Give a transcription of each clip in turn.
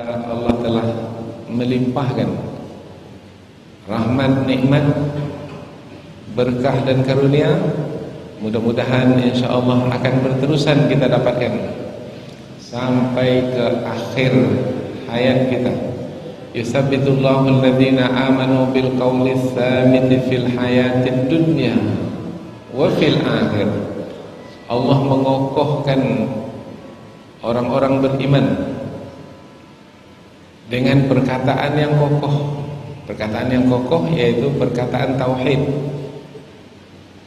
Allah telah melimpahkan rahmat, nikmat, berkah dan karunia. Mudah-mudahan insyaAllah akan berterusan kita dapatkan sampai ke akhir hayat kita. Yusabbitullahu alladhina amanu bil qawli tsabiti fil hayatid dunya wa fil akhir. Allah mengokohkan orang-orang beriman dengan perkataan yang kokoh. Perkataan yang kokoh yaitu perkataan tauhid.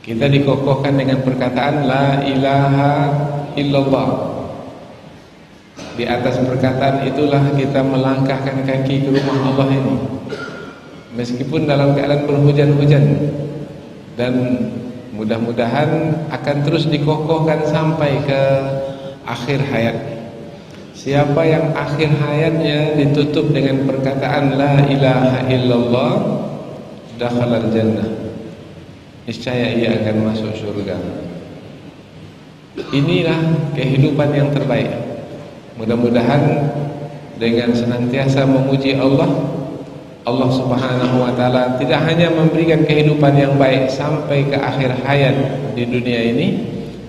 Kita dikokohkan dengan perkataan la ilaha illallah. Di atas perkataan itulah kita melangkahkan kaki ke rumah Allah ini, meskipun dalam keadaan berhujan-hujan, dan mudah-mudahan akan terus dikokohkan sampai ke akhir hayat. Siapa yang akhir hayatnya ditutup dengan perkataan la ilaha illallah, dakhalal jannah, niscaya ia akan masuk surga. Inilah kehidupan yang terbaik. Mudah-mudahan dengan senantiasa memuji Allah, Allah Subhanahu wa taala tidak hanya memberikan kehidupan yang baik sampai ke akhir hayat di dunia ini,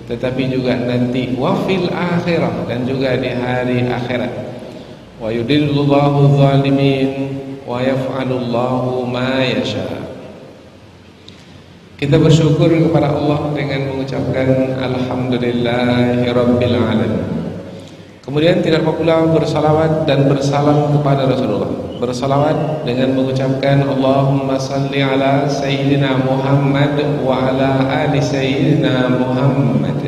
tetapi juga nanti wafil akhirah, dan juga di hari akhirat. Wa yudillullahu zalimin wa yaf'alullahu ma yasha. Kita bersyukur kepada Allah dengan mengucapkan alhamdulillahirabbil alamin. Kemudian tidak lupa pula bersalawat dan bersalam kepada Rasulullah. Bersalawat dengan mengucapkan Allahumma salli ala Sayyidina Muhammad wa ala ali Sayyidina Muhammad.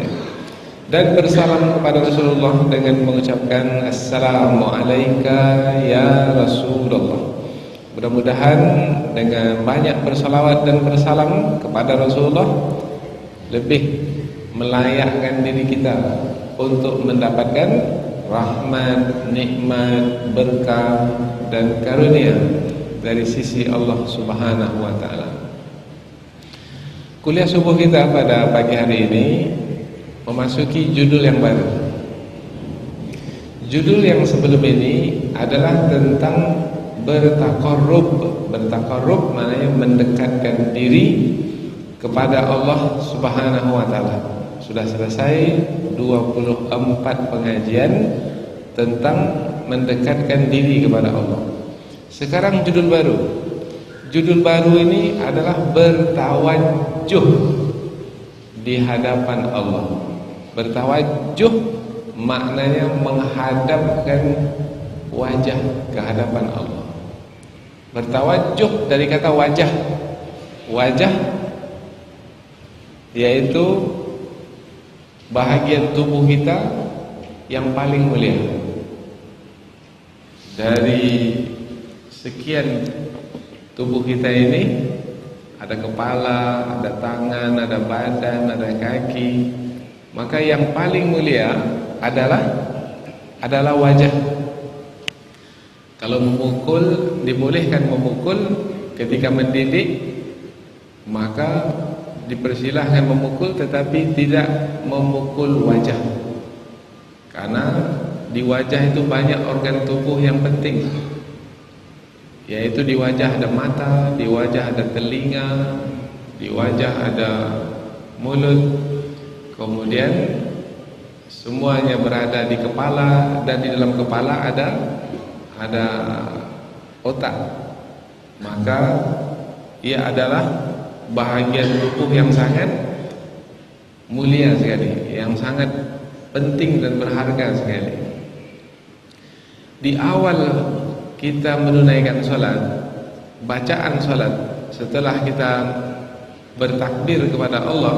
Dan bersalam kepada Rasulullah dengan mengucapkan Assalamu alayka ya Rasulullah. Mudah-mudahan dengan banyak bersalawat dan bersalam kepada Rasulullah lebih melayakkan diri kita untuk mendapatkan rahmat, nikmat, berkah dan karunia dari sisi Allah Subhanahu wa taala. Kuliah subuh kita pada pagi hari ini memasuki judul yang baru. Judul yang sebelum ini adalah tentang bertaqarrub. Bertaqarrub maknanya mendekatkan diri kepada Allah Subhanahu wa taala. Sudah selesai 24 pengajian tentang mendekatkan diri kepada Allah. Sekarang judul baru. Judul baru ini adalah bertawajuh di hadapan Allah. Bertawajuh maknanya menghadapkan wajah ke hadapan Allah. Bertawajuh dari kata wajah. Wajah yaitu bahagian tubuh kita yang paling mulia. Dari sekian tubuh kita ini, ada kepala, ada tangan, ada badan, ada kaki. Maka yang paling mulia adalah wajah. Kalau memukul, dibolehkan memukul ketika mendidik, maka dipersilahkan memukul, tetapi tidak memukul wajah, karena di wajah itu banyak organ tubuh yang penting, yaitu di wajah ada mata, di wajah ada telinga, di wajah ada mulut, kemudian semuanya berada di kepala, dan di dalam kepala ada otak. Maka ia adalah bahagian tubuh yang sangat mulia sekali, yang sangat penting dan berharga sekali. Di awal kita menunaikan sholat, bacaan sholat, setelah kita bertakbir kepada Allah,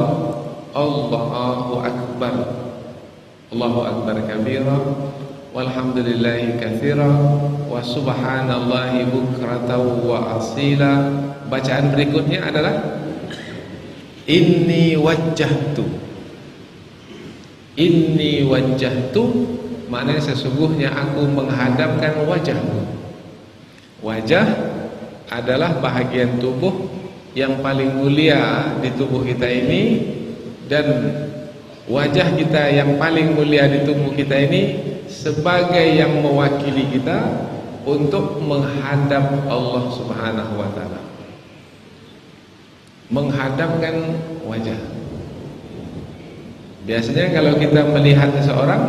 Allahu Akbar, Allahu Akbar kabira, walhamdulillahi katsira, wa subhanallahi bukratan wa asila. Bacaan berikutnya adalah Inni wajjahtu. Inni wajjahtu maknanya sesungguhnya aku menghadapkan wajahku. Wajah adalah bahagian tubuh yang paling mulia di tubuh kita ini, dan wajah kita yang paling mulia di tubuh kita ini sebagai yang mewakili kita untuk menghadap Allah Subhanahu wa taala. Menghadapkan wajah. Biasanya kalau kita melihat seseorang,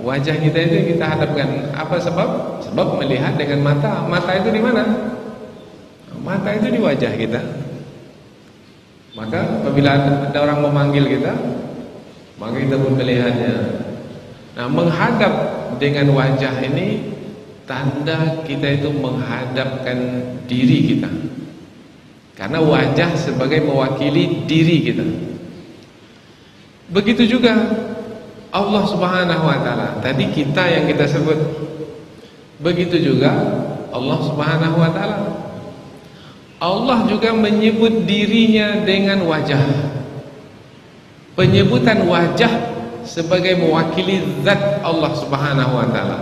wajah kita itu kita hadapkan. Apa sebab? Sebab melihat dengan mata. Mata itu di mana? Mata itu di wajah kita. Maka apabila ada orang memanggil kita, maka kita pun melihatnya. Nah, menghadap dengan wajah ini tanda kita itu menghadapkan diri kita. Karena wajah sebagai mewakili diri kita. Begitu juga Allah Subhanahu wa taala. Tadi kita yang kita sebut. Begitu juga Allah Subhanahu wa taala. Allah juga menyebut dirinya dengan wajah. Penyebutan wajah sebagai mewakili zat Allah Subhanahu wa taala.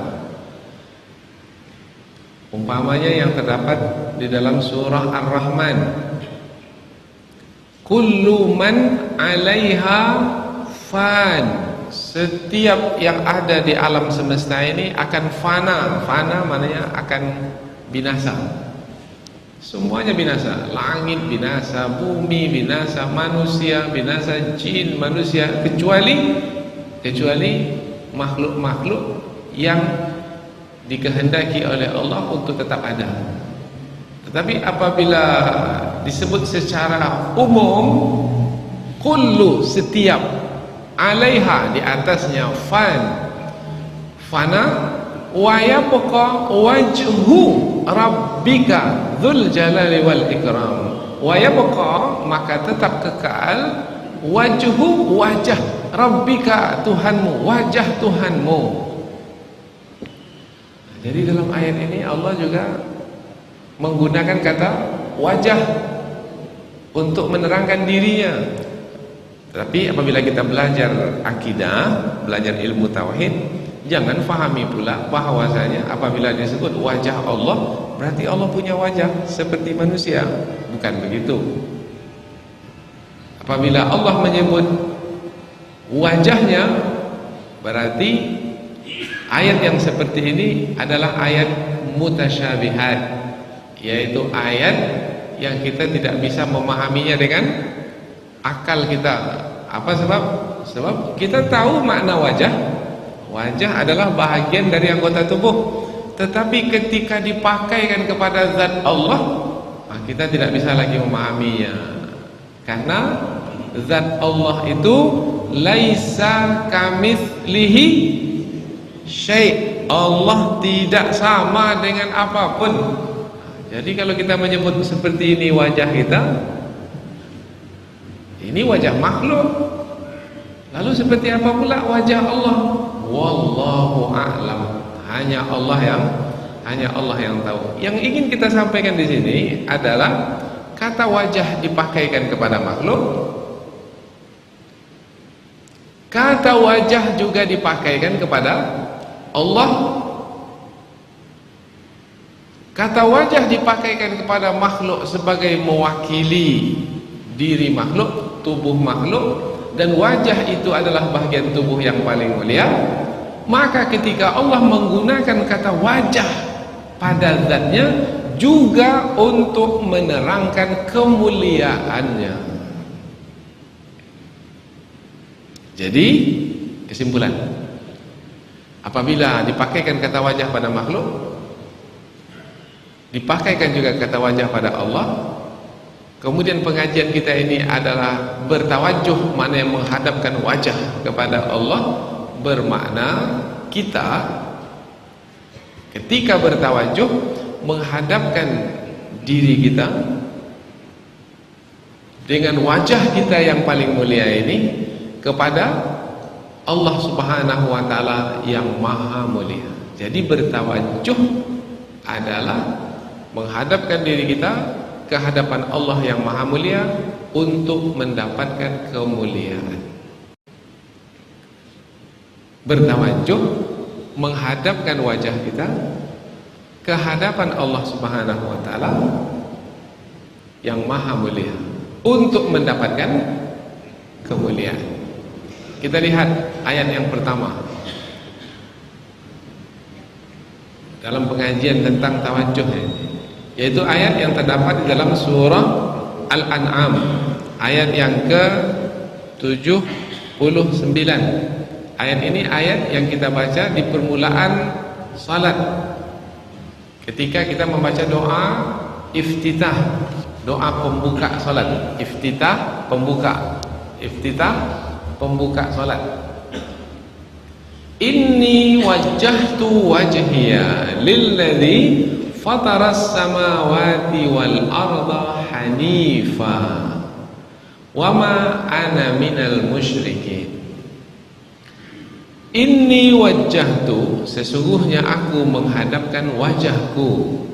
Umpamanya yang terdapat di dalam surah Ar-Rahman. Kullu man 'alaiha fan. Setiap yang ada di alam semesta ini akan fana. Fana maknanya akan binasa. Semuanya binasa. Langit binasa, bumi binasa, manusia binasa, jin, manusia, kecuali makhluk-makhluk yang dikehendaki oleh Allah untuk tetap ada. Tetapi apabila disebut secara umum, kullu, setiap, alaiha, di atasnya, fana, wa yabqa wajhu rabbika dzul jalali wal ikram. Wa yabqa, maka tetap kekal, wajhu, wajah rabbika, Tuhanmu, wajah Tuhanmu. Jadi dalam ayat ini Allah juga menggunakan kata wajah untuk menerangkan dirinya. Tapi apabila kita belajar akidah, belajar ilmu tauhid, jangan fahami pula bahwasanya apabila disebut wajah Allah, berarti Allah punya wajah seperti manusia. Bukan begitu. Apabila Allah menyebut wajahnya, berarti ayat yang seperti ini adalah ayat mutasyabihat, yaitu ayat yang kita tidak bisa memahaminya dengan akal kita. Apa sebab? Sebab kita tahu makna wajah. Wajah adalah bahagian dari anggota tubuh. Tetapi ketika dipakaikan kepada zat Allah, kita tidak bisa lagi memahaminya. Karena zat Allah itu laisa kamitslihi syai'. Allah tidak sama dengan apapun. Jadi kalau kita menyebut seperti ini wajah kita, ini wajah makhluk. Lalu seperti apa pula wajah Allah? Wallahu a'lam. Hanya Allah yang tahu. Yang ingin kita sampaikan di sini adalah kata wajah dipakaikan kepada makhluk. Kata wajah juga dipakaikan kepada Allah. Kata wajah dipakaikan kepada makhluk sebagai mewakili diri makhluk, tubuh makhluk, dan wajah itu adalah bagian tubuh yang paling mulia. Maka ketika Allah menggunakan kata wajah pada zatnya juga untuk menerangkan kemuliaannya. Jadi kesimpulan, apabila dipakaikan kata wajah pada makhluk, dipakaikan juga kata wajah pada Allah. Kemudian pengajian kita ini adalah bertawajuh, mana yang menghadapkan wajah kepada Allah, bermakna kita ketika bertawajuh menghadapkan diri kita dengan wajah kita yang paling mulia ini kepada Allah Subhanahu wa taala yang maha mulia. Jadi bertawajuh adalah menghadapkan diri kita ke hadapan Allah yang maha mulia untuk mendapatkan kemuliaan. Bertawajuh menghadapkan wajah kita ke hadapan Allah Subhanahu wa taala yang maha mulia untuk mendapatkan kemuliaan. Kita lihat ayat yang pertama. dalam pengajian tentang tawajuh, yaitu ayat yang terdapat di dalam surah Al-An'am, ayat yang ke-79. Ayat ini ayat yang kita baca di permulaan salat, ketika kita membaca doa iftitah, doa pembuka salat. Iftitah pembuka, iftitah pembuka salat. Inni wajjahtu wajhiya lilladzi fataras samawati wal arda hanifa wama ana minal musyrikin. Inni wajjahtu, sesungguhnya aku menghadapkan wajahku.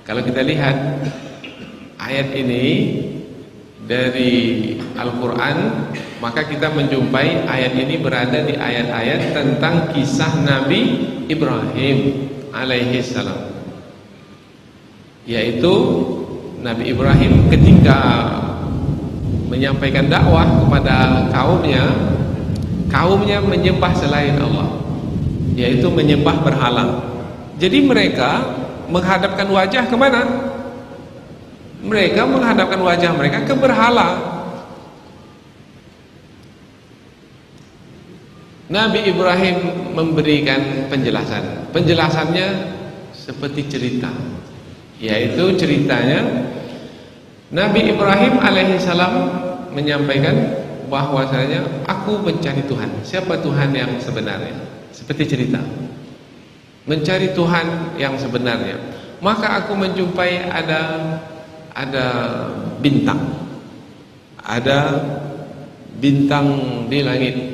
Kalau kita lihat ayat ini dari Al-Quran, maka kita menjumpai ayat ini berada di ayat-ayat tentang kisah Nabi Ibrahim alaihi salam, yaitu Nabi Ibrahim ketika menyampaikan dakwah kepada kaumnya menyembah selain Allah, yaitu menyembah berhala. Jadi mereka menghadapkan wajah kemana? Mereka menghadapkan wajah mereka ke berhala. Nabi Ibrahim memberikan penjelasan. Penjelasannya seperti cerita, yaitu ceritanya Nabi Ibrahim alaihissalam menyampaikan bahwasanya aku mencari Tuhan. Siapa Tuhan yang sebenarnya? Seperti cerita, mencari Tuhan yang sebenarnya. Maka aku menjumpai ada bintang di langit.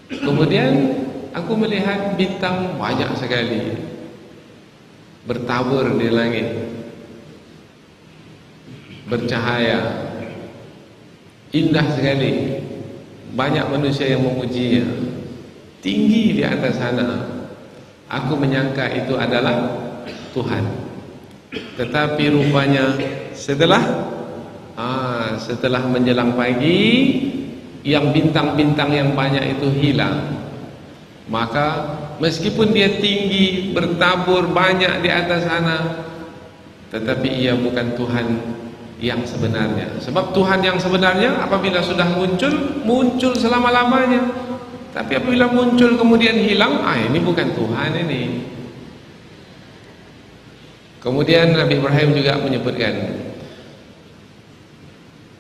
Kemudian aku melihat bintang banyak sekali bertabur di langit, bercahaya, indah sekali. Banyak manusia yang memujinya, tinggi di atas sana. Aku menyangka itu adalah Tuhan. Tetapi rupanya setelah menjelang pagi, yang bintang-bintang yang banyak itu hilang. Maka meskipun dia tinggi, bertabur banyak di atas sana, tetapi ia bukan Tuhan yang sebenarnya. Sebab Tuhan yang sebenarnya apabila sudah muncul selama-lamanya. Tapi apabila muncul kemudian hilang, ini bukan Tuhan ini. Kemudian Nabi Ibrahim juga menyebutkan,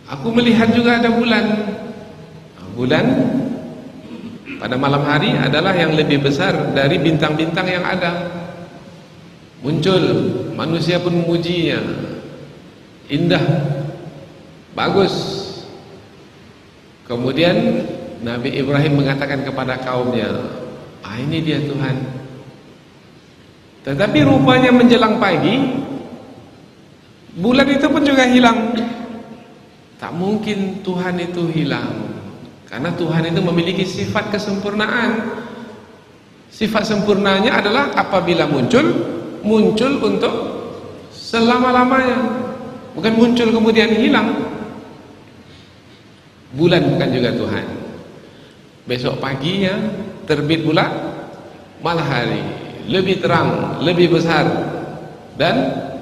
aku melihat juga ada bulan. Bulan pada malam hari adalah yang lebih besar dari bintang-bintang yang ada. Muncul, manusia pun memujinya, indah, bagus. Kemudian Nabi Ibrahim mengatakan kepada kaumnya, ini dia Tuhan. Tetapi rupanya menjelang pagi, bulan itu pun juga hilang. Tak mungkin Tuhan itu hilang, karena Tuhan itu memiliki sifat kesempurnaan. Sifat sempurnanya adalah apabila muncul untuk selama-lamanya, bukan muncul kemudian hilang. Bulan bukan juga Tuhan. Besok paginya terbit pula malam hari, lebih terang, lebih besar, dan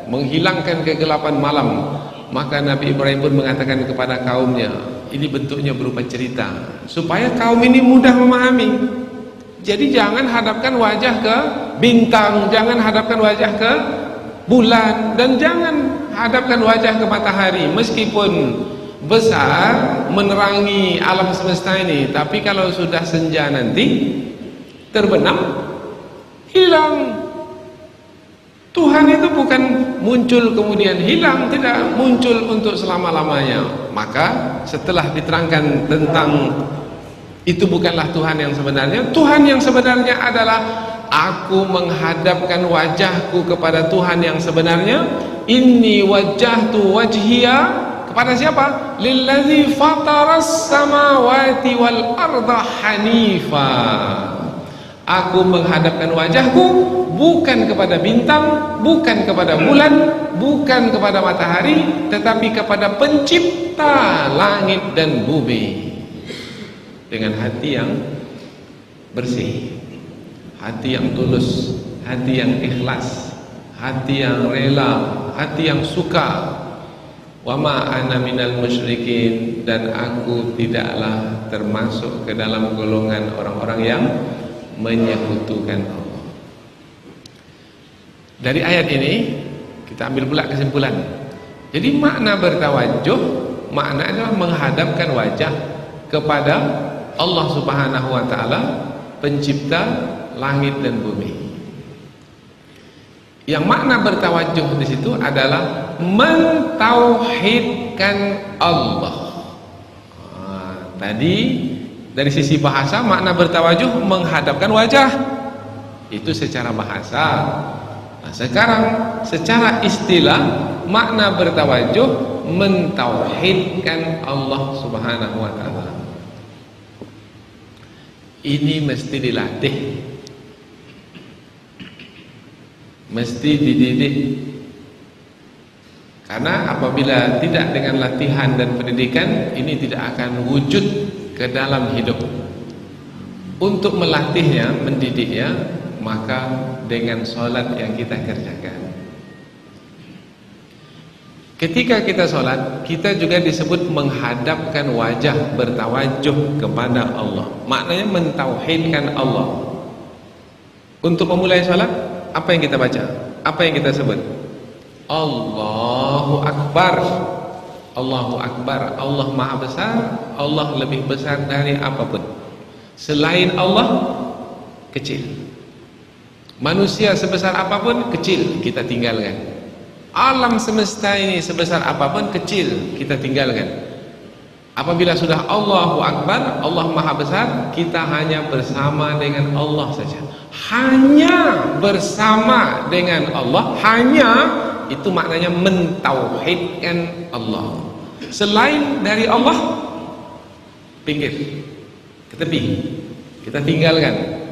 menghilangkan kegelapan malam. Maka Nabi Ibrahim pun mengatakan kepada kaumnya, ini bentuknya berupa cerita, supaya kaum ini mudah memahami. Jadi jangan hadapkan wajah ke bintang, jangan hadapkan wajah ke bulan, dan jangan hadapkan wajah ke matahari. Meskipun besar menerangi alam semesta ini, tapi kalau sudah senja nanti terbenam, hilang. Tuhan itu bukan muncul kemudian hilang, tidak, muncul untuk selama-lamanya. Maka setelah diterangkan tentang itu bukanlah Tuhan yang sebenarnya, Tuhan yang sebenarnya adalah aku menghadapkan wajahku kepada Tuhan yang sebenarnya. Inni wajjahtu wajhiya, kepada siapa? Lilladzi fataras samawati wal arda hanifa. Aku menghadapkan wajahku bukan kepada bintang, bukan kepada bulan, bukan kepada matahari, tetapi kepada pencipta langit dan bumi. Dengan hati yang bersih, hati yang tulus, hati yang ikhlas, hati yang rela, hati yang suka. Wa ma ana minal musyrikin, dan aku tidaklah termasuk ke dalam golongan orang-orang yang menyekutukan Allah. Dari ayat ini kita ambil pula kesimpulan. Jadi makna bertawajuh, makna adalah menghadapkan wajah kepada Allah Subhanahu wa taala, pencipta langit dan bumi. Yang makna bertawajuh di situ adalah mentauhidkan Allah. Tadi dari sisi bahasa makna bertawajuh menghadapkan wajah, itu secara bahasa. Nah, sekarang secara istilah makna bertawajuh mentauhidkan Allah Subhanahu wa taala. Ini mesti dilatih, mesti dididik. Karena apabila tidak dengan latihan dan pendidikan, ini tidak akan wujud ke dalam hidup. Untuk melatihnya, mendidiknya, maka dengan sholat yang kita kerjakan. Ketika kita sholat, kita juga disebut menghadapkan wajah, bertawajuh kepada Allah. Maknanya mentauhidkan Allah. Untuk memulai sholat, apa yang kita baca? Apa yang kita sebut? Allahu Akbar. Allahu Akbar. Allah Maha Besar. Allah lebih besar dari apapun. Selain Allah, kecil. Manusia sebesar apapun, kecil, kita tinggalkan. Alam semesta ini sebesar apapun, kecil, kita tinggalkan. Apabila sudah Allahu Akbar, Allah Maha Besar, kita hanya bersama dengan Allah saja. Hanya bersama dengan Allah, hanya itu maknanya mentauhidkan Allah. Selain dari Allah, pinggir, ke tepi, kita tinggalkan.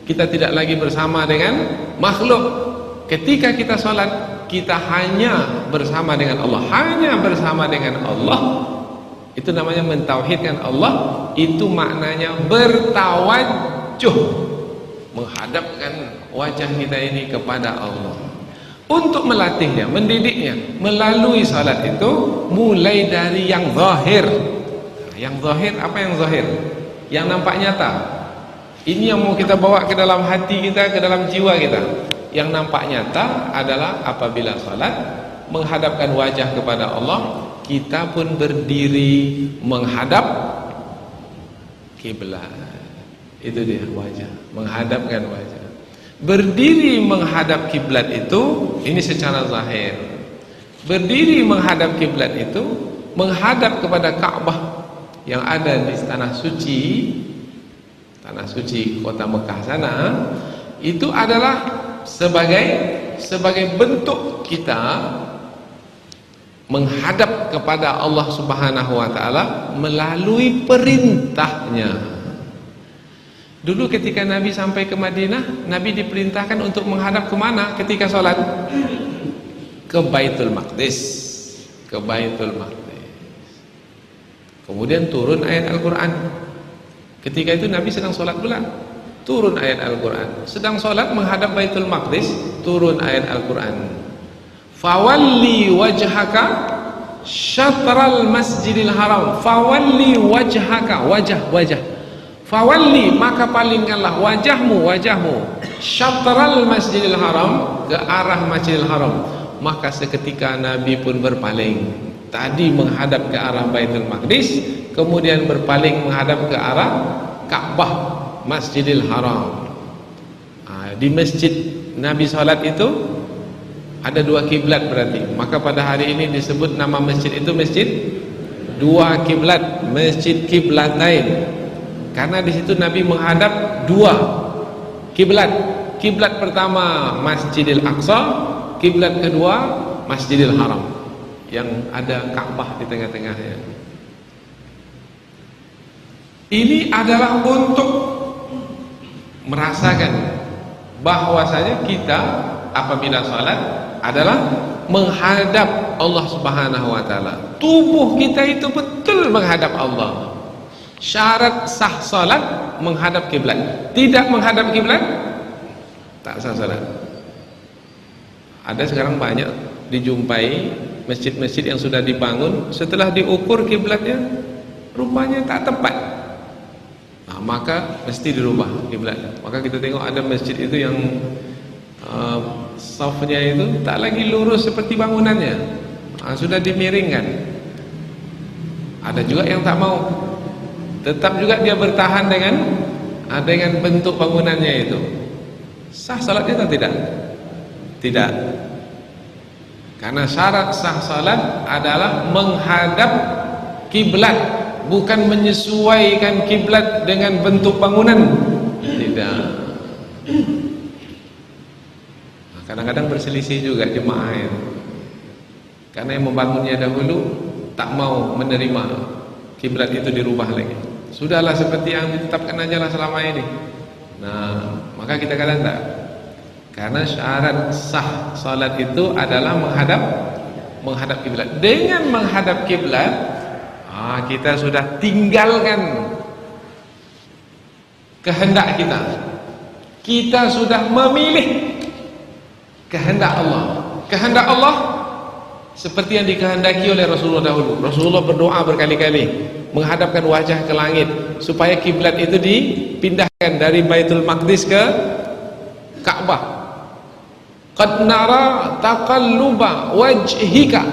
Kita tidak lagi bersama dengan makhluk. Ketika kita sholat, kita hanya bersama dengan Allah, hanya bersama dengan Allah. Itu namanya mentauhidkan Allah. Itu maknanya bertawajuh, menghadapkan wajah kita ini kepada Allah. Untuk melatihnya, mendidiknya melalui salat itu mulai dari yang zahir. Yang zahir, apa yang zahir? Yang nampak nyata. Ini yang mau kita bawa ke dalam hati kita, ke dalam jiwa kita. Yang nampak nyata adalah apabila salat, menghadapkan wajah kepada Allah, kita pun berdiri menghadap kiblat. Itu dia wajah, menghadapkan wajah. Berdiri menghadap kiblat itu, ini secara zahir. Berdiri menghadap kiblat itu, menghadap kepada Ka'bah yang ada di tanah suci kota Mekah sana, itu adalah sebagai bentuk kita menghadap kepada Allah Subhanahu wa taala melalui perintahnya. Dulu ketika Nabi sampai ke Madinah, Nabi diperintahkan untuk menghadap kemana ketika sholat? Ke Baitul Maqdis. Ke Baitul Maqdis. Kemudian turun ayat Al-Quran. Ketika itu Nabi sedang sholat pula, turun ayat Al-Quran. Sedang sholat menghadap Baitul Maqdis, turun ayat Al-Quran. Fawalli wajhaka syatral masjidil haram. Fawalli wajhaka, wajah. Fawalli, maka palingkanlah wajahmu syatral masjidil haram, ke arah Masjidil Haram. Maka seketika Nabi pun berpaling. Tadi menghadap ke arah Baitul Maqdis, kemudian berpaling menghadap ke arah Ka'bah, Masjidil Haram. Di masjid Nabi salat itu ada dua kiblat berarti. Maka pada hari ini disebut nama masjid itu masjid dua kiblat, Masjid Kiblatain. Karena di situ Nabi menghadap dua kiblat. Kiblat pertama Masjidil Aqsa, kiblat kedua Masjidil Haram yang ada Ka'bah di tengah-tengahnya. Ini adalah untuk merasakan bahwasanya kita apabila salat adalah menghadap Allah Subhanahu wa taala. Tubuh kita itu betul menghadap Allah. Syarat sah salat menghadap kiblat. Tidak menghadap kiblat, tak sah salat. Ada sekarang banyak dijumpai masjid-masjid yang sudah dibangun, setelah diukur kiblatnya rupanya tak tepat. Nah, maka mesti dirubah kiblatnya. Maka kita tengok ada masjid itu yang safnya itu tak lagi lurus seperti bangunannya, sudah dimiringkan. Ada juga yang tak mau, tetap juga dia bertahan dengan bentuk bangunannya itu. Sah salatnya atau tidak? Tidak. Karena syarat sah salat adalah menghadap kiblat, bukan menyesuaikan kiblat dengan bentuk bangunan. Tidak. Nah, kadang-kadang berselisih juga jemaah itu. Karena yang membangunnya dahulu tak mau menerima kiblat itu dirubah lagi. Sudahlah seperti yang ditetapkan aja lah selama ini. Nah, maka kita katakan tak. Karena syarat sah salat itu adalah menghadap kiblat. Dengan menghadap kiblat, kita sudah tinggalkan kehendak kita. Kita sudah memilih kehendak Allah. Kehendak Allah seperti yang dikehendaki oleh Rasulullah dahulu. Rasulullah berdoa berkali-kali menghadapkan wajah ke langit supaya kiblat itu dipindahkan dari Baitul Maqdis ke Ka'bah. Qad nara taqalluba wajhika.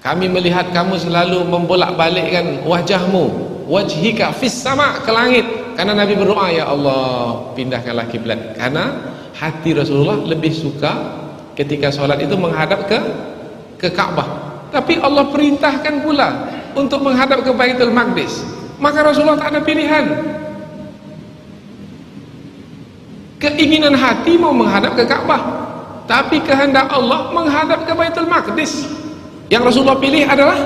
Kami melihat kamu selalu membolak-balikkan wajahmu, wajhika fis sama, ke langit. Karena Nabi berdoa, ya Allah, pindahkanlah kiblat. Karena hati Rasulullah lebih suka ketika sholat itu menghadap ke Ka'bah. Tapi Allah perintahkan pula untuk menghadap ke Baitul Maqdis. Maka Rasulullah tak ada pilihan. Keinginan hati mau menghadap ke Ka'bah, tapi kehendak Allah menghadap ke Baitul Maqdis. Yang Rasulullah pilih adalah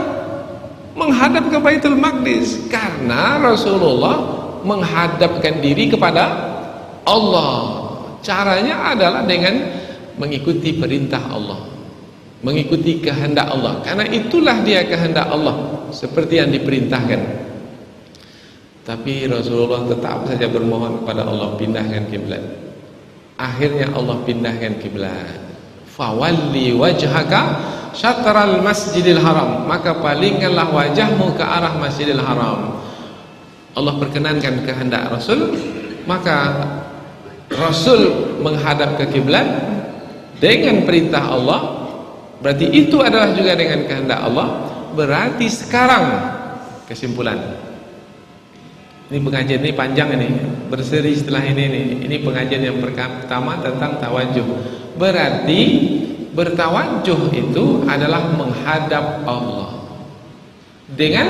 menghadap ke Baitul Maqdis, karena Rasulullah menghadapkan diri kepada Allah. Caranya adalah dengan mengikuti perintah Allah, mengikuti kehendak Allah, karena itulah dia kehendak Allah seperti yang diperintahkan. Tapi Rasulullah tetap saja bermohon kepada Allah, pindahkan kiblat. Akhirnya Allah pindahkan kiblat. Fawalli wajhaka syatral masjidil haram, maka palingkanlah wajahmu ke arah Masjidil Haram. Allah perkenankan kehendak Rasul, maka Rasul menghadap ke kiblat dengan perintah Allah. Berarti itu adalah juga dengan kehendak Allah. Berarti sekarang kesimpulan, ini pengajian ini panjang, ini berseri setelah ini pengajian yang pertama tentang tawajuh. Berarti bertawajuh itu adalah menghadap Allah dengan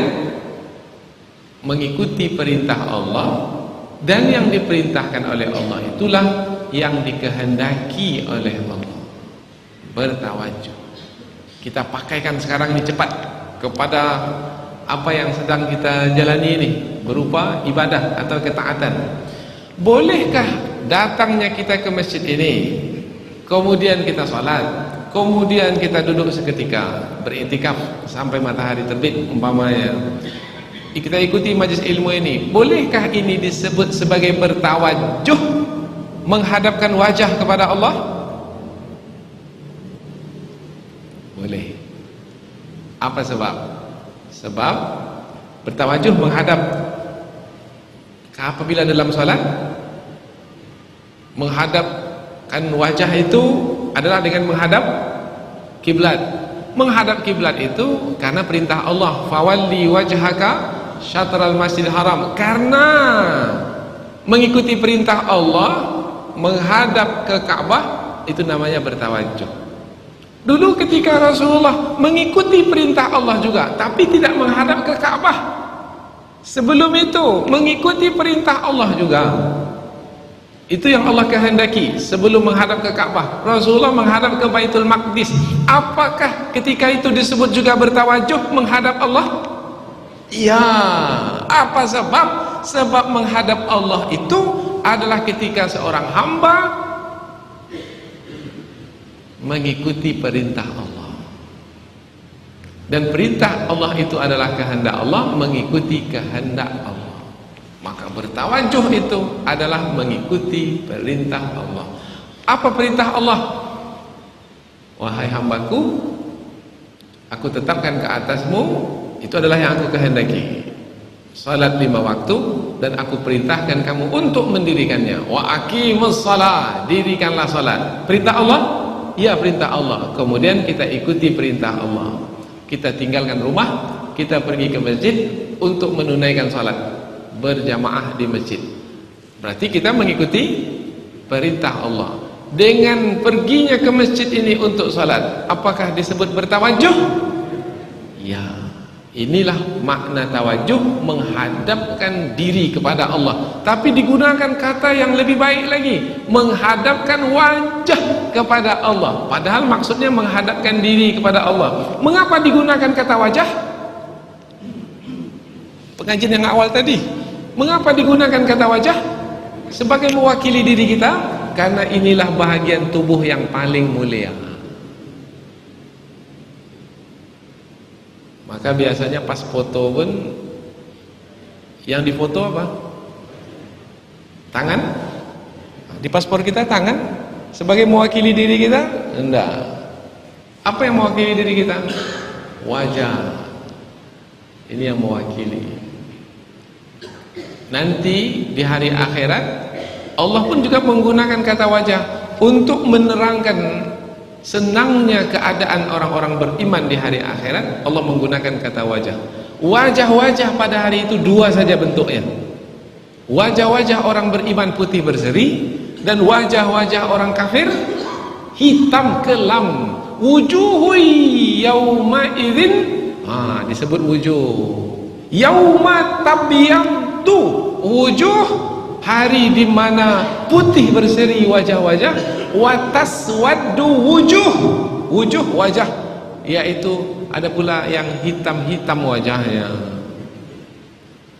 mengikuti perintah Allah, dan yang diperintahkan oleh Allah itulah yang dikehendaki oleh Allah. Bertawajuh, kita pakaikan sekarang ini cepat kepada apa yang sedang kita jalani ini berupa ibadah atau ketaatan. Bolehkah datangnya kita ke masjid ini, kemudian kita sholat, kemudian kita duduk seketika beriktikaf sampai matahari terbit umpamanya, kita ikuti majlis ilmu ini, bolehkah ini disebut sebagai bertawajuh, menghadapkan wajah kepada Allah? Boleh. Apa sebab? Sebab bertawajuh menghadap apabila dalam salat, menghadapkan wajah itu adalah dengan menghadap kiblat. Menghadap kiblat itu karena perintah Allah, fawalli wajhaka syatral masjidil haram. Karena mengikuti perintah Allah, menghadap ke Ka'bah, itu namanya bertawajuh. Dulu ketika Rasulullah mengikuti perintah Allah juga, tapi tidak menghadap ke Ka'bah. Sebelum itu mengikuti perintah Allah juga. Itu yang Allah kehendaki. Sebelum menghadap ke Ka'bah, Rasulullah menghadap ke Baitul Maqdis. Apakah ketika itu disebut juga bertawajuh menghadap Allah? Ya. Apa sebab? Sebab menghadap Allah itu adalah ketika seorang hamba mengikuti perintah Allah, dan perintah Allah itu adalah kehendak Allah, mengikuti kehendak Allah. Maka bertawajuh itu adalah mengikuti perintah Allah. Apa perintah Allah? wahai hambaku, aku tetapkan ke atasmu, itu adalah yang aku kehendaki, salat 5 waktu, dan aku perintahkan kamu untuk mendirikannya. Wa aqimus shalah, dirikanlah salat. Perintah Allah? Ya, perintah Allah. Kemudian kita ikuti perintah Allah, kita tinggalkan rumah, kita pergi ke masjid untuk menunaikan salat berjamaah di masjid. Berarti kita mengikuti perintah Allah. Dengan perginya ke masjid ini untuk salat, apakah disebut bertawajuh? Ya, inilah makna tawajuh, menghadapkan diri kepada Allah. Tapi digunakan kata yang lebih baik lagi, menghadapkan wajah kepada Allah. Padahal maksudnya menghadapkan diri kepada Allah. Mengapa digunakan kata wajah? Pengajian yang awal tadi, mengapa digunakan kata wajah? Sebagai mewakili diri kita, karena inilah bahagian tubuh yang paling mulia. Maka biasanya pas foto pun yang difoto apa? Tangan? Di paspor kita tangan sebagai mewakili diri kita? Enggak. Apa yang mewakili diri kita? Wajah. Ini yang mewakili. Nanti di hari akhirat Allah pun juga menggunakan kata wajah untuk menerangkan senangnya keadaan orang-orang beriman di hari akhirat. Allah menggunakan kata wajah. Wajah-wajah pada hari itu 2 saja bentuknya. Wajah-wajah orang beriman putih berseri, dan wajah-wajah orang kafir hitam kelam. Wujuhu yauma idzin, disebut wujuh. Yauma tabyaddu wujuh, hari di mana putih berseri wajah-wajah, wa taswaddu wujuh wajah, yaitu ada pula yang hitam-hitam wajahnya.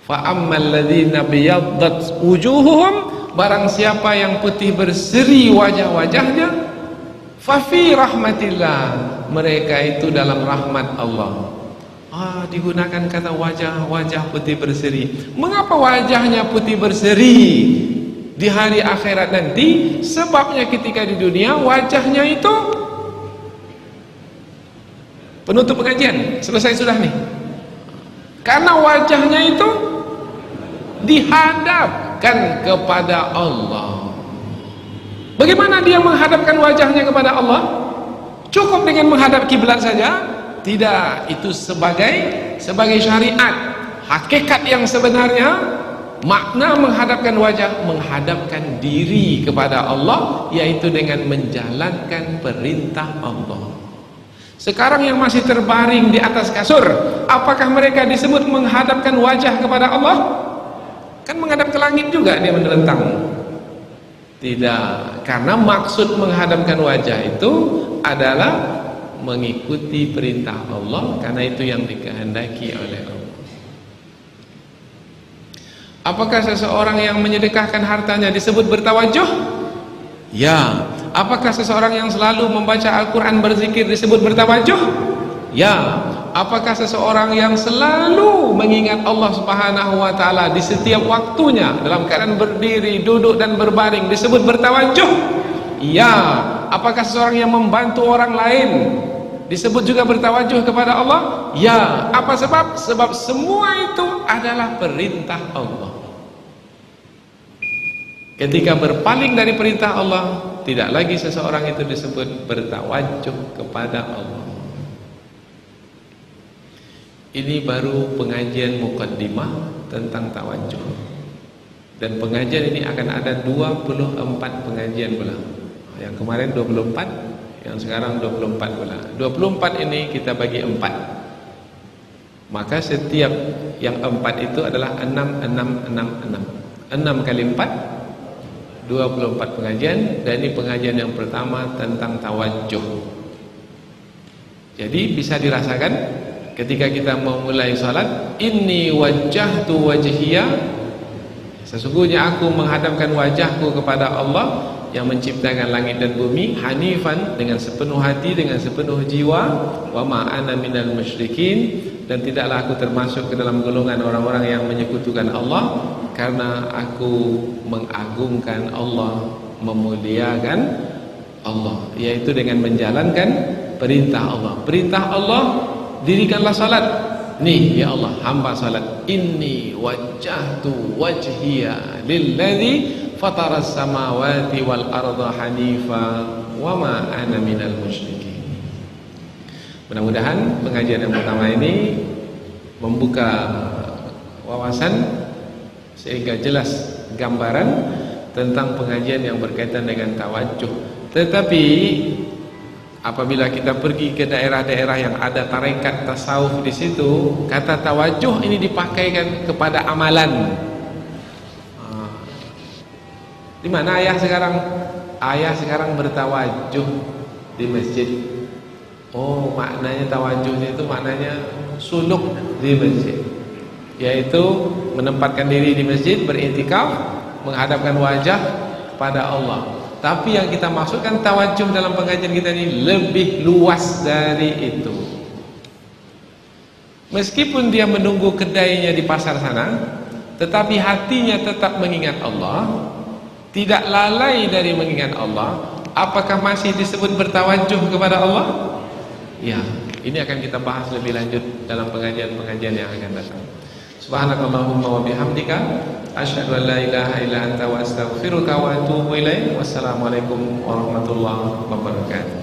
Fa ammal ladzina biyaddat wujuhuhum, barang siapa yang putih berseri wajah-wajahnya, fa fi rahmatillah, mereka itu dalam rahmat Allah. Digunakan kata wajah putih berseri. Mengapa wajahnya putih berseri di hari akhirat nanti? Sebabnya ketika di dunia wajahnya itu, penutup pengajian selesai sudah nih, karena wajahnya itu dihadapkan kepada Allah. Bagaimana dia menghadapkan wajahnya kepada Allah? Cukup dengan menghadap kiblat saja? Tidak, itu sebagai syariat. Hakikat yang sebenarnya, makna menghadapkan wajah, menghadapkan diri kepada Allah, yaitu dengan menjalankan perintah Allah. Sekarang yang masih terbaring di atas kasur, apakah mereka disebut menghadapkan wajah kepada Allah? Kan menghadap ke langit juga dia menelentang. Tidak, karena maksud menghadapkan wajah itu adalah mengikuti perintah Allah, karena itu yang dikehendaki oleh Allah. Apakah seseorang yang menyedekahkan hartanya disebut bertawajuh? Ya. Apakah seseorang yang selalu membaca Al-Quran berzikir disebut bertawajuh? Ya. Apakah seseorang yang selalu mengingat Allah Subhanahu wa ta'ala di setiap waktunya dalam keadaan berdiri, duduk dan berbaring disebut bertawajuh? Ya. Apakah seseorang yang membantu orang lain disebut juga bertawajuh kepada Allah? Ya. Apa sebab? Sebab semua itu adalah perintah Allah. Ketika berpaling dari perintah Allah, tidak lagi seseorang itu disebut bertawajuh kepada Allah. Ini baru pengajian muqaddimah tentang tawajuh. Dan pengajian ini akan ada 24 pengajian pula. Yang kemarin 24, yang sekarang 24 pula. 24 ini kita bagi 4. Maka setiap yang 4 itu adalah 6, 6, 6, 6. 6 kali 4, 24 pengajian. Dan ini pengajian yang pertama tentang tawajuh. Jadi bisa dirasakan ketika kita memulai salat, inni wajjahtu wajhiya, sesungguhnya aku menghadapkan wajahku kepada Allah yang menciptakan langit dan bumi, hanifan, dengan sepenuh hati, dengan sepenuh jiwa, wa ma ana minal musyrikin, dan tidaklah aku termasuk ke dalam golongan orang-orang yang menyekutukan Allah, karena aku mengagungkan Allah, memuliakan Allah, yaitu dengan menjalankan perintah Allah. Perintah Allah, dirikanlah salat. Nih ya Allah, hamba salat. Inni wajjahtu wajhiya lilladzi fataras samawati wal arda hanifa wa ma ana minal musyrikin. Mudah-mudahan pengajian yang pertama ini membuka wawasan sehingga jelas gambaran tentang pengajian yang berkaitan dengan tawajuh. Tetapi apabila kita pergi ke daerah-daerah yang ada tarekat tasawuf di situ, kata tawajuh ini dipakaikan kepada amalan. Di mana ayah sekarang? Ayah sekarang bertawajuh di masjid. Oh, maknanya tawajuh itu maknanya suluk di masjid, yaitu menempatkan diri di masjid, beriktikaf, menghadapkan wajah pada Allah. Tapi yang kita maksudkan tawajuh dalam pengajian kita ini lebih luas dari itu. Meskipun dia menunggu kedainya di pasar sana, tetapi hatinya tetap mengingat Allah, tidak lalai dari mengingat Allah. Apakah masih disebut bertawajuh kepada Allah? Ya, ini akan kita bahas lebih lanjut dalam pengajian-pengajian yang akan datang. Subhanakallahumma wa bihamdika asyhadu an la ilaha illa anta wa astaghfiruka wa atubu ilaik. Wassalamualaikum warahmatullahi wabarakatuh.